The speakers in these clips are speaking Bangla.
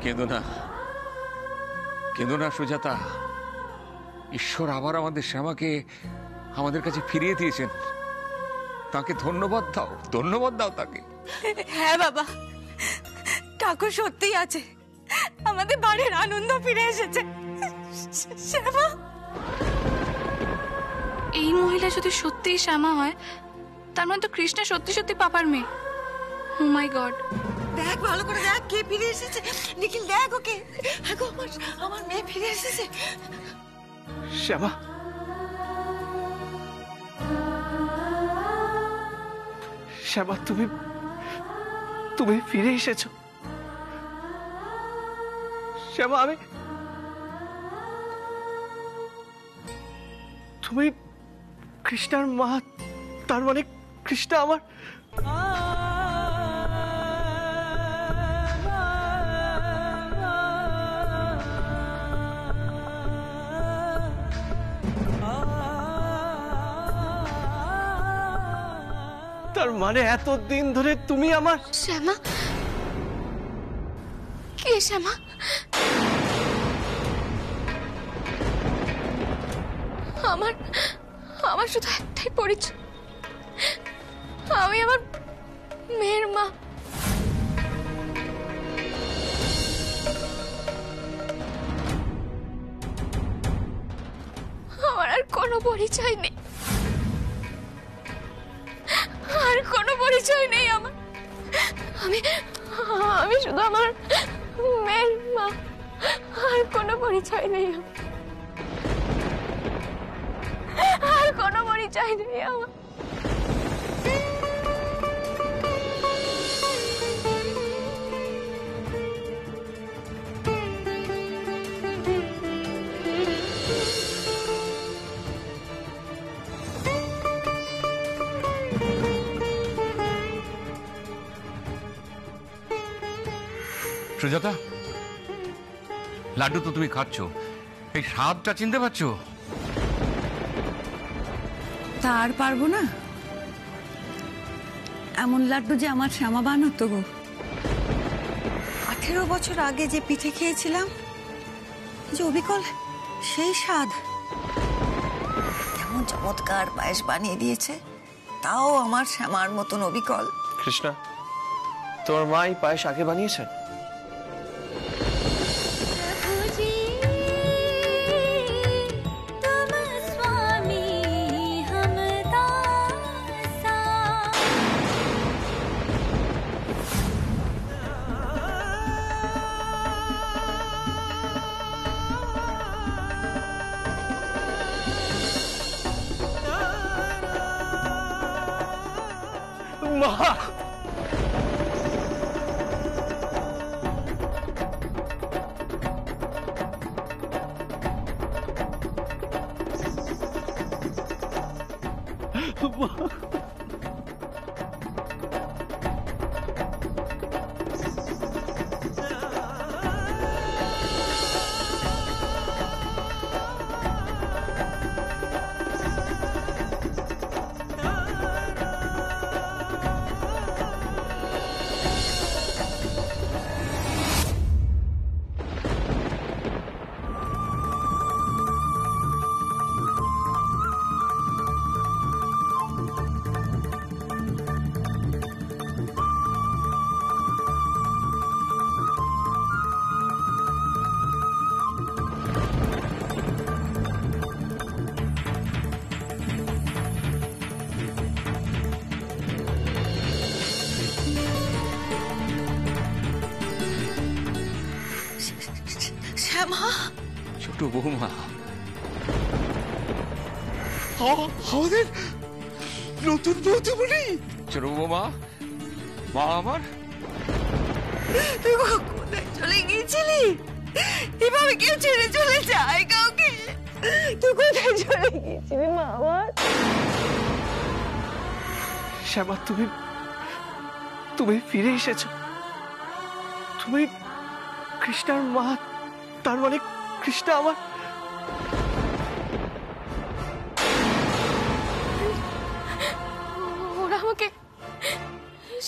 কেঁদো না, কেঁদো না সুজাতা। ঈশ্বর আবার আমাদের শ্যামাকে আমাদের কাছে ফিরিয়ে দিয়েছেন, তাকে ধন্যবাদ দাও, ধন্যবাদ দাও তাকে। হ্যাঁ বাবা, ঠাকুর সত্যিই আছে, আমাদের বাড়ির আনন্দ ফিরে এসেছে। শ্যামা, এই মহিলা যদি সত্যিই শ্যামা হয়, তার মানে তো কৃষ্ণা সত্যি সত্যি পাপার মেয়ে। ও মাই গড, দেখ ভালো করে দেখ, কে ফিরে এসেছে। নিখিল দেখ ওকে, আমার মেয়ে ফিরে এসেছে। শ্যামা, শ্যামা, তুমি তুমি ফিরে এসেছো। শ্যামা, তুমি কৃষ্ণার মা, তার মানে কৃষ্ণা আমার। তার মানে এতদিন ধরে তুমি আমার। শ্যামা? কে শ্যামা? আমার শুধু একটাই পরিচয়, আমি আমার মেয়ের মা। আমার আর কোনো পরিচয় নেই, আর কোনো পরিচয় নেই আমার। আমি শুধু আমার মেয়ের মা, আর কোনো পরিচয় নেই, আর কোনো পরিচয় নেই আমার। সুজাতা, লাড্ডু তো তুমি খাচ্ছ, এই স্বাদটা চিনতে পারছো? তার পারবো না, এমন লাড্ডু যে আমার শ্যামা বানাতো গো। 18 বছর আগে যে পিঠে খেয়েছিলাম, যে অবিকল সেই স্বাদ। কেমন চমৎকার পায়েস বানিয়ে দিয়েছে, তাও আমার শ্যামার মতন অবিকল। কৃষ্ণা, তোমার মা এই পায়েস আগে বানিয়েছেন? মা, শ্যামা, ছোট বৌমা, আমাদের নতুন বৌদি বলি। ছোট বৌমা, মা আমার। তুই কোথায় চলে গিয়েছিলি? এভাবে কেউ ছেড়ে চলে যায় কাউকে? তুই কোথায় চলে গিয়েছিলি মা আমার? শ্যামা, তুমি ফিরে এসেছো। তুমি কৃষ্ণার মা, তার মানে কৃষ্ণা আমার। ওরা আমাকে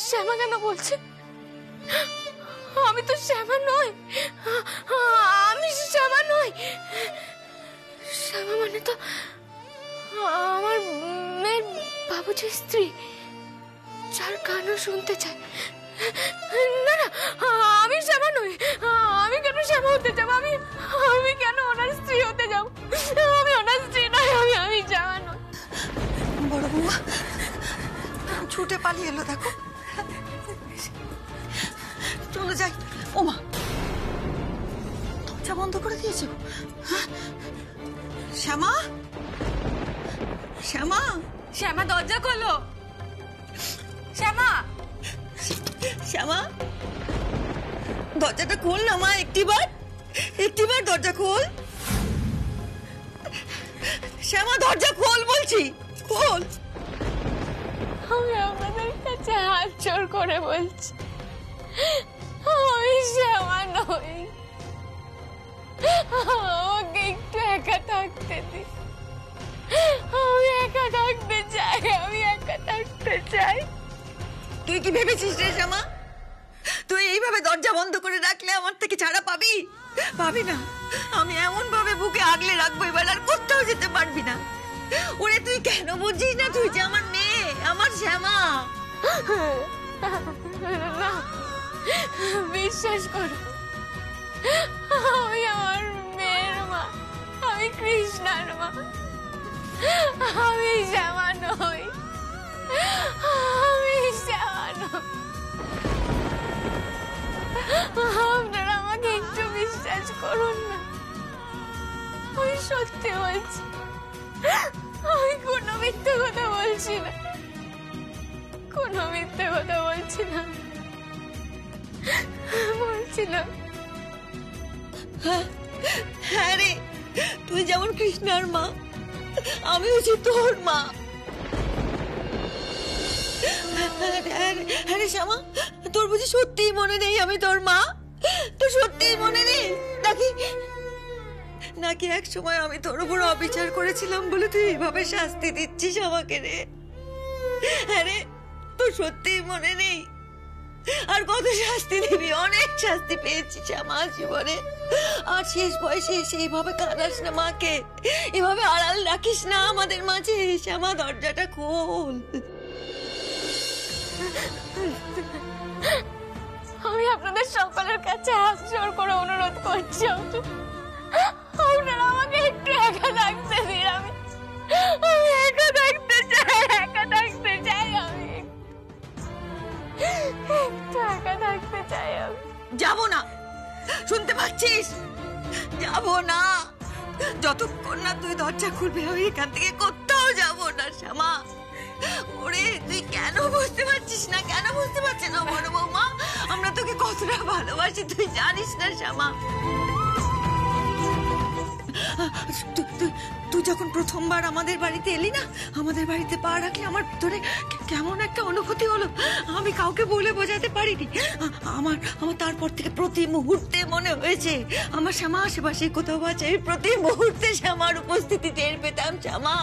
শ্যামা কেন বলছে? আমি তো শ্যামা নই, আমি শ্যামা নই। শ্যামা মানে তো আমার মেয়ের বাবুজির স্ত্রী, যার গানও শুনতে চায়। না না, আমি শ্যামা নই। আমি কেন শ্যামা হতে যাব? আমি কেন ওনার স্ত্রী হতে যাব? আমি ওনার স্ত্রী নই, আমি শ্যামা নই। বড় বৌমা ছুটে পালিয়ে এলো, দেখো। চলো যাই। ওমা, দরজা বন্ধ করে দিয়েছো? শ্যামা, শ্যামা, শ্যামা দরজা খোলো। শ্যামা, শ্যামা, দরজাটা খোল না মা, একটিবার দরজা খোল। শ্যামা, দরজা খোল বলছি, খোল। আমি আপনাদের কাছে হাত জোড় করে বলছি, আমি শ্যামা নই। আমাকে একটু একা থাকতে দিন। আমি একা থাকতে চাই, আমি একা থাকতে চাই। তুই কি ভেবেছিস রে শ্যামা? তুই এইভাবে দরজা বন্ধ করে রাখলে আমার থেকে ছাড়া পাবি? পাবি না। আমি এমন ভাবে বুকে আগলে রাখবো, এবার আর কোথাও যেতে পারবি না। ওরে, তুই কেন বুঝিস না? তুই যে আমার মেয়ে, আমার শ্যামা। না, বিশ্বাস করো, আমি আমার মেয়ের মা, আমি কৃষ্ণার মা, আমি শ্যামা নই, আমি শ্যামা নই। আপনারা আমাকে একটু বিশ্বাস করুন না, আমি সত্যি বলছি, আমি কোনো মিথ্যে কথা বলছি না, কোনো মিথ্যে কথা বলছি না, বলছিলাম। হ্যাঁ রে, তুই যেমন কৃষ্ণার মা, আমি হচ্ছি তোর মা। আরে শ্যামা, তোর বুঝি সত্যিই মনে নেই আমি তোর মা? তোর সত্যিই মনে নেই নাকি এক সময় আমি তোর উপর অবিচার করেছিলাম বলে তুই এইভাবে শাস্তি দিচ্ছিস আমাকে রে? আরে, তোর সত্যিই মনে নেই? আর কত শাস্তি দিবি? অনেক শাস্তি পেয়েছিস আমার জীবনে। আর শেষ বয়সে এসে এইভাবে কাঁদাস না মাকে, এভাবে আড়াল রাখিস না আমাদের মাঝে। শ্যামা, দরজাটা খোল। আমি আপনাদের সকলের কাছে হাত জোড় করে অনুরোধ করছি, আপনারা আমাকে একটু একা থাকতে দিন। আমি একা থাকতে চাই, একা থাকতে চাই, আমি একটু একা থাকতে চাই। আমি যাবো না, শুনতে পাচ্ছিস? যাবো না, যতক্ষণ না তুই দরজা খুলবি আমি এখান থেকে কোথাও যাবো না শ্যামা। ওরে, তুই কেন বুঝতে পারছিস না? কেন বুঝতে পারছিস না বড় বৌমা? আমরা তোকে কতটা ভালোবাসি তুই জানিস না শ্যামা? তুই যখন প্রথমবার আমাদের বাড়িতে এলি না, আমাদের বাড়িতে পা রাখলে আমার ভিতরে কেমন একটা অনুভূতি হলো, আমি কাউকে বলে বোঝাতে পারিনি। আমার তারপর থেকে প্রতি মুহূর্তে মনে হয়েছে আমার শ্যামা আশেপাশে কোথাও আছে। আমি প্রতি মুহূর্তে শ্যামার উপস্থিতি টের পেতাম। শ্যামা,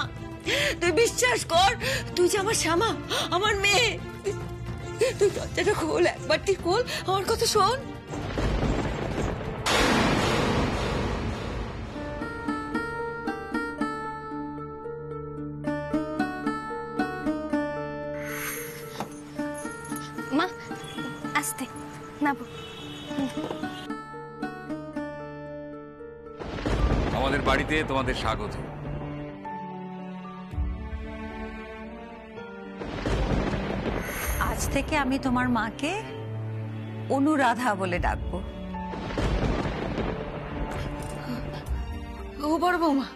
তুই বিশ্বাস কর, তুই যে আমার শ্যামা, আমার মেয়ে। তুই দরজাটা খোল, একবার তুই খোল, আমার কথা শোন। মা, আস্তে নাবো। আমাদের বাড়িতে তোমাদের স্বাগত। আজ থেকে আমি তোমার মাকে অনুরাধা বলে ডাকবো। ও বড় বৌমা,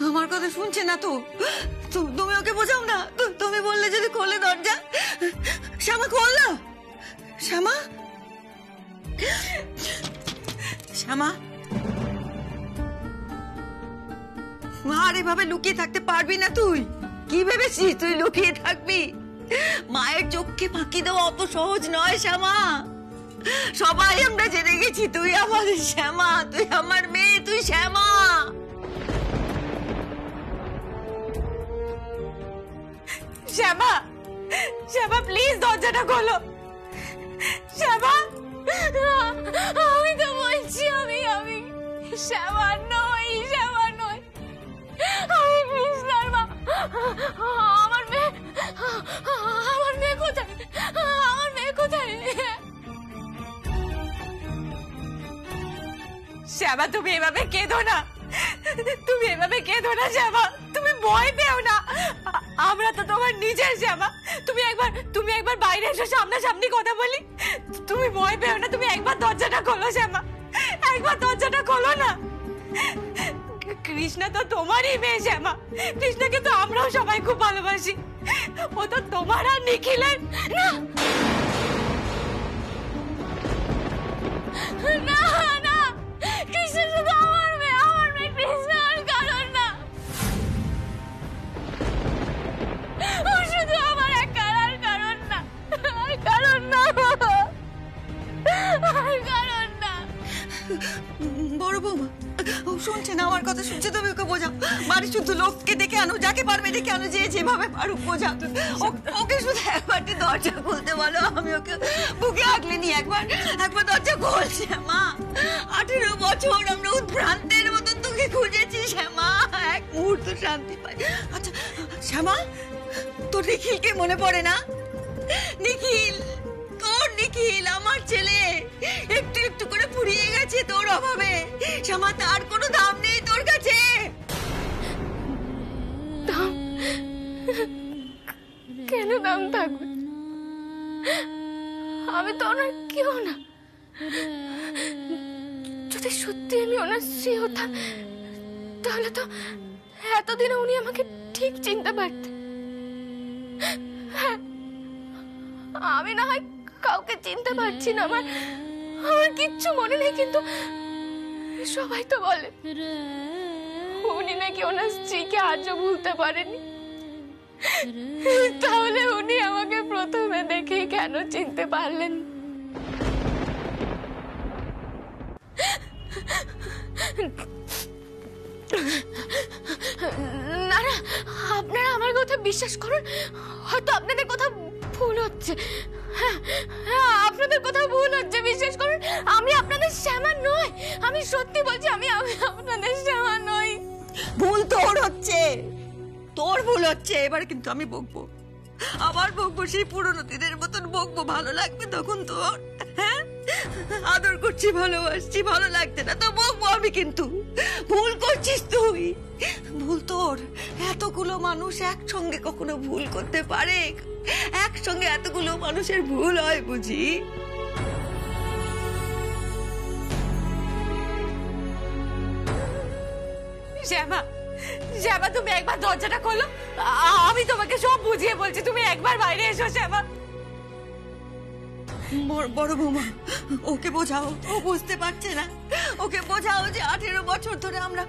আমার কথা শুনছে না তো? তুমি ওকে বোঝাও না। তুমি বললে যদি খোলে দরজা। শ্যামা, খোল না। শ্যামা, শ্যামা, মা, আর এভাবে লুকিয়ে থাকতে পারবি না তুই। কি ভেবেছিস তুই লুকিয়ে থাকবি? মায়ের চোখকে ফাঁকি দেওয়া অত সহজ নয় শ্যামা। সবাই আমরা জেনে গেছি তুই আমাদের শ্যামা, তুই আমার মেয়ে, তুই শ্যামা। শ্যামা, শ্যামা প্লিজ দরজাটা খোলো। শ্যামা, শ্যামা নই, শ্যামা নই, আমি কৃষ্ণার মা। আমার মেয়ে, আমার মেয়ে কোথায়, আমার মেয়ে কোথায়? শ্যামা তুমি এভাবে কেঁদো না, তুমি এভাবে কেঁদো না শ্যামা, তুমি ভয় পেও না, আমরা তো তোমার নিজের শ্যামা। তুমি একবার বাইরে এসো, সামনাসামনি কথা বলি। তুমি ভয় পেও না, তুমি একবার দরজাটা খোলো শ্যামা, একবার দরজাটা খোলো না। কৃষ্ণা তো তোমারই মেয়ে শ্যামা, কৃষ্ণাকে তো আমরাও সবাই খুব ভালোবাসি, ও তো তোমার আর নিখিলের না। না না, কৃষ্ণ শুধু আমার মেয়ে, আমার মেয়ে কৃষ্ণ, আর কারণ না। ও শুধু আমার একার, আর কারণ না, আর কারণ না, আর কারণ না। বড় বৌমা, ও শুনছে না, আমার কথা শুনছে, তুমি ওকে বোঝাও। বাড়ি শুধু লোককে ডেকে আনো, যাকে পারবে ডেকে আনো, যে যেভাবে পারুক বোঝাও। ওকে শুধু একবারটি দরজা খুলতে বলো, আমি ওকে বুকে আগলে নিয়ে একবার দরজা খুলছে। মা, 18 বছর আমরা উদ্ভ্রান্তের মতন তোকে খুঁজেছি শ্যামা, এক মুহূর্ত শান্তি পাই। আচ্ছা শ্যামা, তোর নিখিলকে মনে পড়ে না? নিখিল, তোর নিখিল, আমার ছেলে, একটু একটু করে ফুরিয়ে গেছে তোর অভাবে। শ্যামা, তার কোনো দাম নেই তোর কাছে। দাম? কেন দাম থাকবে? আমি তো ওনার কেউ না। যদি সত্যি আমি ওনার স্ত্রী হতাম, তাহলে তো এতদিনে উনি আমাকে ঠিক চিনতে পারতেন। হ্যাঁ, আমি না হয় কাউকে চিনতে পারছি না, আমার কিচ্ছু মনে নেই, কিন্তু সবাই তো বলে উনি নাকি ওনার স্ত্রীকে আজও ভুলতে পারেনি। তাহলে উনি আমাকে প্রথমে দেখে কেন চিনতে পারলেন? না না, আপনারা আমার কথা বিশ্বাস করুন, হয়তো আপনাদের কথা ভুল হচ্ছে। হ্যাঁ হ্যাঁ, আপনাদের কথা ভুল হচ্ছে, বিশ্বাস করুন, আমি আপনাদের শ্যামা নই। আমি সত্যি বলছি, আমি আপনাদের শ্যামা নই। ভুল তোর হচ্ছে, তোর ভুল হচ্ছে। এবার কিন্তু আমি বকবো, আবার বকবো, সেই পুরনো দিনের মতন বকবো। ভালো লাগবে তখন তোর? হ্যাঁ, আদর করছি, ভালোবাসছি, ভালো লাগছে না তো বকবো আমি। কিন্তু ভুল করছিস তুই, ভুল তোর। এতগুলো মানুষ একসঙ্গে কখনো ভুল করতে পারে? একসঙ্গে এতগুলো মানুষের ভুল হয় বুঝি? শ্যামা, শ্যামা, তুমি একবার দরজাটা খোলো, আমি তোমাকে সব বুঝিয়ে বলছি। তুমি একবার বাইরে এসো শ্যামা। বড় বৌমা, ওকে বোঝাও, ও বুঝতে পারছে না। ওকে বোঝাও যে 18 বছর ধরে আমরা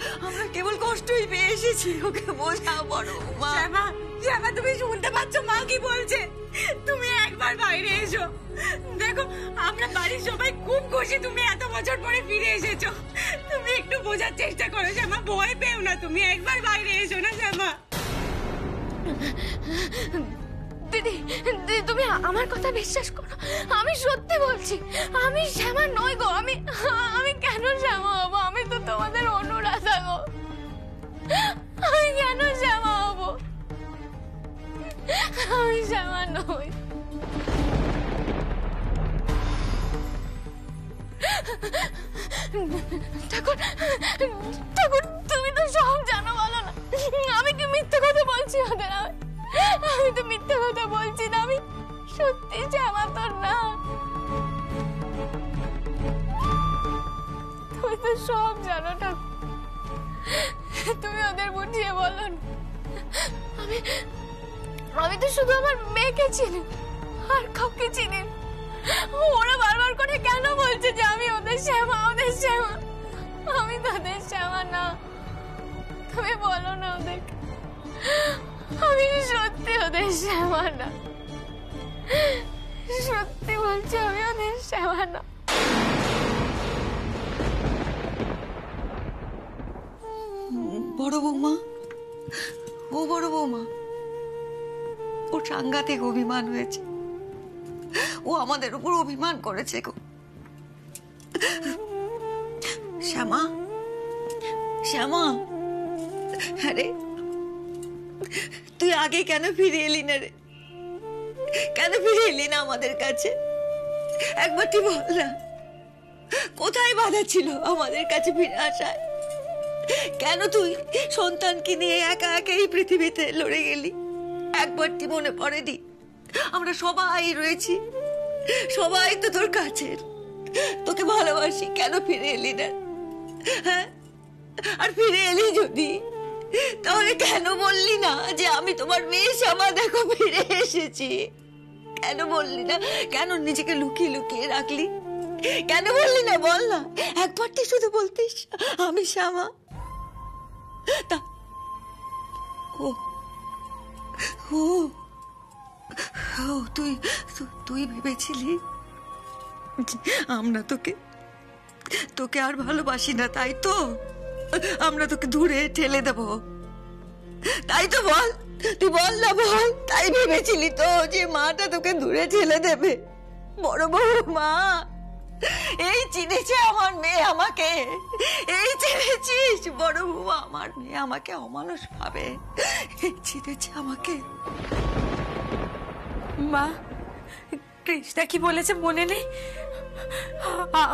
কেবল কষ্টই পেয়ে এসেছি। ওকে বোঝাও বড় বৌমা। শ্যামা, শ্যামা, তুমি শুনতে পাচ্ছ মা কি বলছে? তুমি একবার বাইরে এসো। দেখো, আমরা বাড়ির সবাই খুব খুশি তুমি এত বছর পরে ফিরে এসেছো। তুমি একটু বোঝার চেষ্টা করো শ্যামা, ভয় পেও না, তুমি একবার বাইরে এসো না শ্যামা। দিদি, দিদি, তুমি আমার কথা বিশ্বাস করো, আমি সত্যি বলছি, আমি শ্যামা নই গো। আমি কেন শ্যামা হবো? আমি তো তোমাদের অনুরাধা গো। আমি কেন শ্যামা হবো? আমি শ্যামা নই। ঠাকুর, ঠাকুর, তুমি তো সব জানো, বলো না, আমি কি মিথ্যে কথা বলছি ওদের? আমি তো মিথ্যে কথা বলছি না, আমি সত্যি শ্যামা তোর না। তুমি তো সব জানো ঠাকুর, তুমি ওদের বুঝিয়ে বলো না। আমি তো শুধু আমার মেয়েকে চিনি, আর কাউকে চিনি। ওরা বারবার করে কেন বলছে যে আমি ওদের শ্যামা, ওদের শ্যামা? আমি তাদের শ্যামা না। তুমি বলো না ওদেরকে, আমি সত্যি ওদের শ্যামা না। সত্যি বলছি, আমি ওদের শ্যামা না। বড় বৌমা, ও বড় বৌমা, ও সাংঘাতিক অভিমান হয়েছে। ও আমাদের উপর অভিমান করেছে গো। শ্যামা, শ্যামা, আরে তুই আগে কেন ফিরে এলি না রে? কেন ফিরে এলি না আমাদের কাছে? একবার তুই বল না, কোথায় বাধা ছিল আমাদের কাছে ফিরে আসায়? কেন তুই সন্তানকে নিয়ে একা একা এই পৃথিবীতে লড়ে গেলি? একবার তুই মনে পড়েনি আমরা সবাই রয়েছি, সবাই তো তোর কাছের, তোকে ভালোবাসি, কেন ফিরে এলি না? হ্যাঁ, আর ফিরে এলি যদি, তাহলে কেন বললি না যে আমি তোমার মেয়ে শ্যামা, দেখো ফিরে এসেছি? কেন বললি না? কেন নিজেকে লুকিয়ে লুকিয়ে রাখলি? কেন বললি না? বল না, একবার তুই শুধু বলতিস আমি শ্যামা। তা ও ও ও তুই তুই ভেবেছিলি আমরা তোকে আর ভালোবাসি না, তাই তো? আমরা তোকে দূরে ঠেলে দেব, তাই তো? বল, তুই বল না, বল। তাই ভেবেছিলি তো যে মাটা তোকে দূরে ঠেলে দেবে? বড় বড় মা, এই চিনেছে আমার মেয়ে আমাকে, এই চিনেছিস বড় বৌমা আমার মেয়ে আমাকে অমানুষ ভাবে, এই চিনেছে আমাকে। মা, কৃষ্ণা কি বলেছে মনে নেই?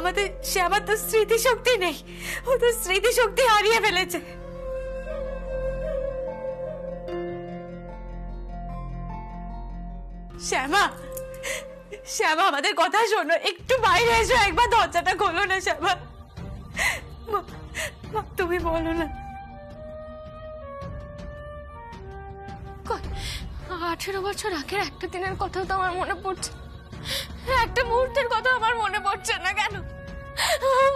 আমাদের শ্যামার তো স্মৃতিশক্তি নেই, ও তো স্মৃতিশক্তি হারিয়ে ফেলেছে। শ্যামা, শ্যামা আমাদের কথা শোনো, একটু বাইরে এসো, একবার দরজাটা খোলো না শ্যামা। তুমি বলো না। 18 বছর আগের একটা দিনের কথাও তো আমার মনে পড়ছে, একটা মুহূর্তের কথা আমার মনে পড়ছে না কেন?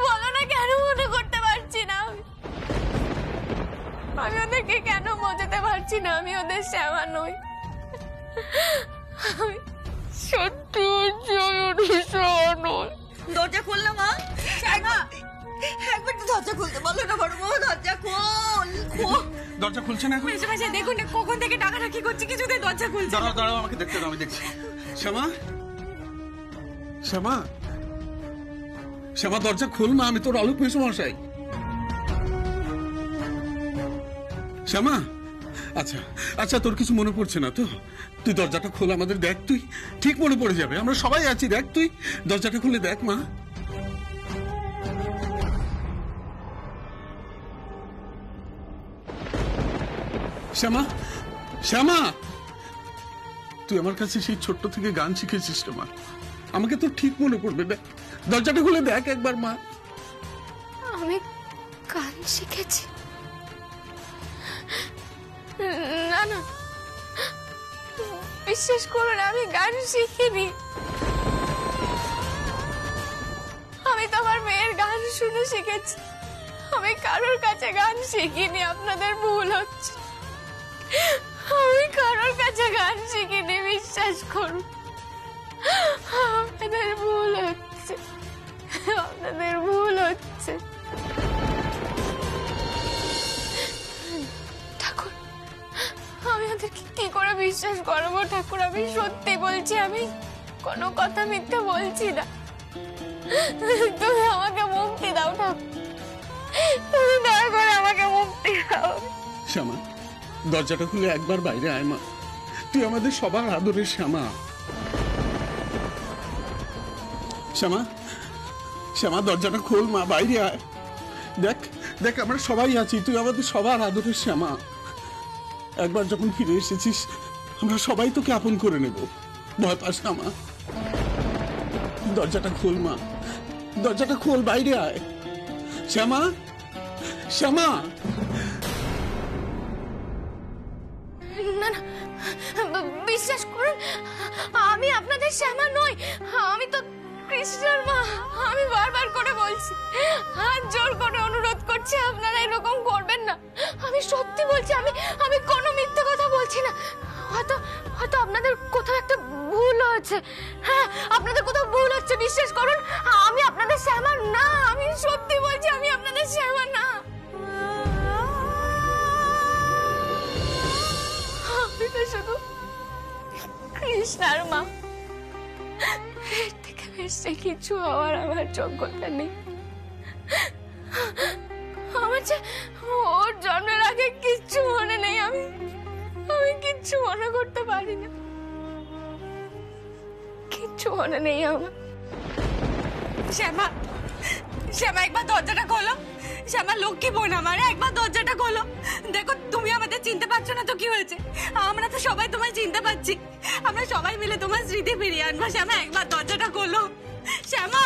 বলো না, কেন মনে করতে পারছি না? আমি ওদেরকে কেন বোঝাতে পারছি না আমি ওদের শ্যামা নই? আমি সত্যি নই। দরজা খুলনা মা, একবার তো দরজা খুলতে বলো না বড় বউ, দরজা খোল। দরজা খুলছে না এখন? দেখুন না কখন থেকে ডাকাডাকি করছি, কিছুতেই দরজা খুলছে। দাঁড়াও দাঁড়াও, আমাকে দেখতে দাও, আমি দেখছি। শ্যামা, শ্যামা, শ্যামা দরজা খুল মা, আমি তোর আলু পেয়েছি মশাই। শ্যামা, আচ্ছা আচ্ছা, তোর কিছু মনে পড়ছে না তো? তুই দরজাটা খোল, আমাদের দেখ, তুই ঠিক মনে পড়ে যাবে, আমরা সবাই আছি, দেখ তুই দরজাটা খুলে দেখ মা। শ্যামা, শ্যামা, তুই আমার কাছে সেই ছোট্ট থেকে গান শিখেছিস রে মা, আমাকে তো ঠিক মনে পড়বে, দেখ দরজাটা খুলে দেখ একবার মা। আমি গান শিখেছি? না না, বিশ্বাস করুন আমি গান শিখিনি। আমি তো আমার মেয়ের গান শুনে শিখেছি, আমি কারোর কাছে গান শিখিনি। আপনাদের ভুল হচ্ছে, আমি কারোর কাছে গান শিখিনি, বিশ্বাস করুন। আপনাদের ভুল হচ্ছে, আপনাদের ভুল হচ্ছে। ঠাকুর, আমি ওদেরকে কি করে বিশ্বাস করবো? ঠাকুর, আমি সত্যি বলছি, আমি কোনো কথা মিথ্যে বলছি না। তুমি আমাকে মুক্তি দাও ঠাকুর, তুমি দয়া করে আমাকে মুক্তি দাও। শ্যামা, দরজাটা খুলে একবার বাইরে আয় মা, তুই আমাদের সবার আদরের শ্যামা। শ্যামা, শ্যামা দরজাটা খোল মা, বাইরে আয়, দেখ দেখ আমরা সবাই আছি, তুই আমাদের সবার আদরের শ্যামা। একবার যখন ফিরে এসেছিস আমরা সবাই তোকে আপন করে নেব, ভয় পাস না মা। দরজাটা খোল মা, দরজাটা খোল, বাইরে আয়। শ্যামা, শ্যামা। না না, বিশ্বাস করুন আমি আপনাদের শ্যামা নই, আমি তো কৃষ্ণের মা। আমি বারবার করে বলছি, হাত জোর করে অনুরোধ করছি, আপনারা এরকম করবেন না। আমি সত্যি বলছি, আমি কোনো মিথ্যে কথা বলছি না। হয়তো হয়তো আপনাদের কোথাও একটা ভুল হয়েছে। হ্যাঁ, আপনাদের কোথাও ভুল হচ্ছে, বিশ্বাস করুন আমি আপনাদের শ্যামা না। আমি সত্যি বলছি, আমি আপনাদের শ্যামা না। আমি তো শুধু কৃষ্ণার মা, এর থেকে বেশি কিছু হওয়ার আমার যোগ্যতা নেই। আমার হয়েছে ওর জন্মের আগে কিচ্ছু মনে নেই। আমি কিচ্ছু মনে করতে পারি না, কিচ্ছু মনে নেই আমার। শ্যামা, শ্যামা একবার দরজাটা খোলো। শ্যামা লক্ষ্মী বোন আমার, একবার দরজাটা খোলো। দেখো তুমি আমাদের চিনতে পারছো না তো কি হয়েছে? আমরা তো সবাই তোমায় চিনতে পারছি। আমরা সবাই মিলে তোমার স্মৃতি ফিরিয়ে আনবো। শ্যামা একবার দরজাটা খোলো। শ্যামা,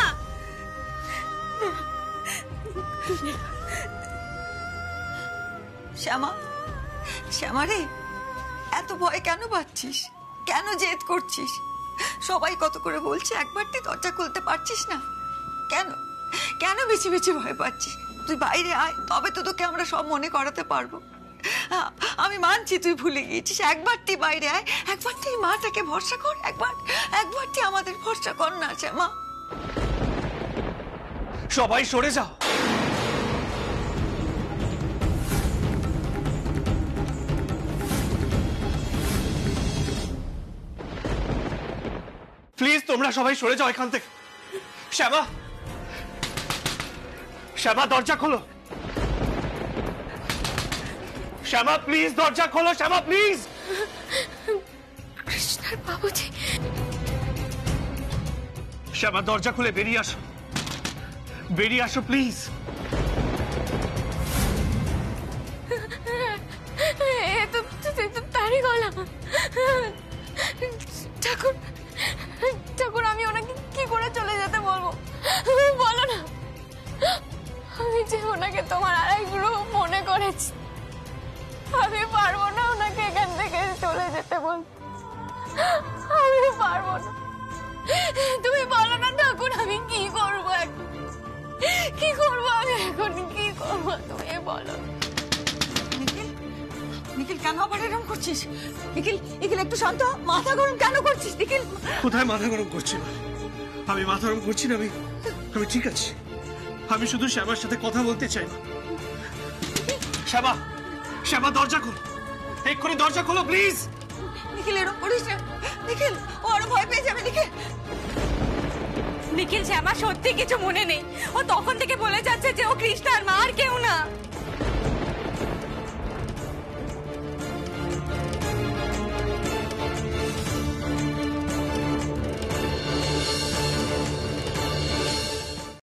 শ্যামা, শ্যামা রে, এত ভয় কেন পাচ্ছিস? কেন জেদ করছিস? সবাই কত করে বলছে, একবার তুই দরজা খুলতে পারছিস না কেন? কেন বেশি বেশি ভয় পাচ্ছিস? তুই বাইরে আয়, তবে তো তোকে আমরা সব মনে করাতে পারবো। আমি মানছি তুই ভুলে গিয়েছিস, একবার তুই বাইরে আয়, একবার তুই মাটাকে ভরসা কর, একবার তুই আমাদের ভরসা কর না শ্যামা। সবাই সরে যাও। প্লিজ তোমরা সবাই সরে যাও এখান থেকে। শ্যামা, শ্যামা দরজা খোলো। শ্যামা প্লিজ দরজা খোলো। শ্যামা প্লিজ। কৃষ্ণার বাবুজি, শ্যামা দরজা খুলে বেরিয়ে আসো, বেরিয়ে আসো প্লিজ। এ তো তারই গলা। ঠাকুর, ঠাকুর আমি ওনাকে কি করে চলে যেতে বলবো? বলো না। আমি যে ওনাকে তোমার আরেক রূপ মনে করেছি, আমি পারবো না ওনাকে এখান থেকে চলে যেতে বলতে। আমি পারবো না। তুমি বলো না ঠাকুর, আমি কি করবো এখন? কি করবো আমি এখন? কি করবো তুমি বলো। নিখিল, নিখিল কেন আবার এরকম করছিস? নিখিল, নিখিল একটু শান্ত হ। মাথা গরম কেন করছিস নিখিল? কোথায় মাথা গরম করছি না? আমি মাথা গরম করছি না। আমি ঠিক আছি। আমি শুধু শ্যামার সাথে কথা বলতে চাই না। শ্যামা, শ্যামা দরজা খোলো, এক্ষুনি দরজা খোলো প্লিজ। নিখিল এরকম করিস না। নিখিল, ও আরো ভয় পেয়ে যাবে। নিখিল, নিখিল শ্যামা সত্যি কিছু মনে নেই। ও তখন থেকে বলে যাচ্ছে যে ও কৃষ্ণার মা, আর কেউ না।